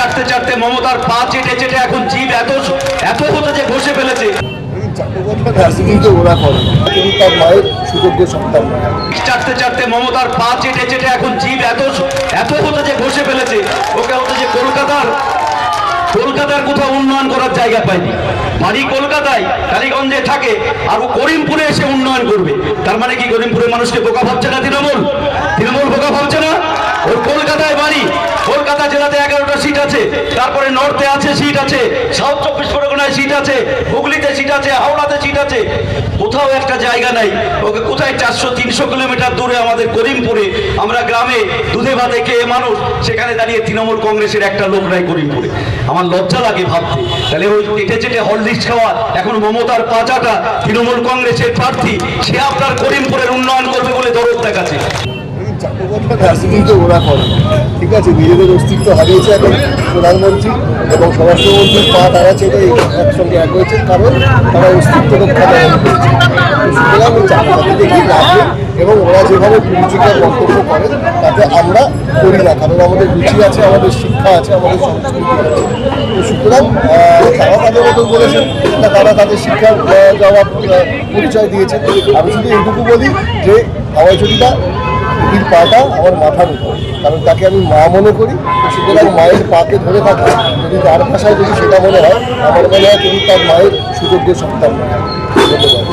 চাটতে চাটতে মমতার পা চেটে চেটে এখন জিভ এত এত হতো যে বসে ফেলেছে। ওরা করে তিনি তার মায়ের সুযোগ্য সন্তান। চাটতে চাটতে মমতার পা চেটে চেটে এখন জিভ এত এত হতো যে বসে ফেলেছে। ওকে হতো যে কলকাতার কোথাও উন্নয়ন করার জায়গা পায়নি। বাড়ি কলকাতায় কালীগঞ্জে থাকে আর ও করিমপুরে এসে উন্নয়ন করবে। তার মানে কি করিমপুরের মানুষকে বোকা ভাবছে না তৃণমূল বোকা ভাবছে না। ওর কলকাতায় বাড়ি, কলকাতা জেলাতে 11টা সিট আছে, তারপরে নর্থে আছে সিট আছে, সাউথ 24 পরগনায় সিট আছে, হুগলিতে সিট আছে, হাওড়াতে সিট আছে, কোথাও একটা জায়গা নাই। ওকে কোথায় 400-300 কিলোমিটার দূরে আমাদের করিমপুরে, আমরা গ্রামে দুধে ভাতে খেয়ে মানুষ, সেখানে দাঁড়িয়ে তৃণমূল কংগ্রেসের একটা লোক নাই করিমপুরে। আমার লজ্জা লাগে ভাবতে। তাহলে ওই চেটে চেটে হরলিক্স খাওয়া এখন মমতার পাচাটা তৃণমূল কংগ্রেসের প্রার্থী, সে আপনার করিমপুরের উন্নয়ন করবে বলে দরদ দেখাচ্ছে। ওরা করে ঠিক আছে, নিজেদের অস্তিত্ব হারিয়েছে এখন প্রধানমন্ত্রী এবং স্বরাষ্ট্রমন্ত্রী পা তারা ছেড়ে একসঙ্গে এক হয়েছে, কারণ তারা অস্তিত্ব রক্ষা করেছে। সুতরাং ওই চাকরিতে গিয়ে রাখবে এবং ওরা যেভাবে পুরুষিকার বক্তব্য করেন তাতে আমরা করি না, কারণ আমাদের রুচি আছে, আমাদের শিক্ষা আছে, আমাদের সংস্কৃতি আছে। তো সুতরাং তারা তাদের মতন বলেছেন, তারা তাদের শিক্ষার জবাব পরিচয় দিয়েছেন। আমি শুধু এইটুকু বলি যে হাওয়াই চটিটা দিদির পাটা আমার মাথার উপর, কারণ তাকে আমি মা মনে করি। সুতরাং মায়ের পাকে ধরে থাকবে, যদি তার ভাষায় যদি সেটা মনে হয়, আমার মনে হয় তিনি তার মায়ের সুযোগ্য সন্তান। ধন্যবাদ।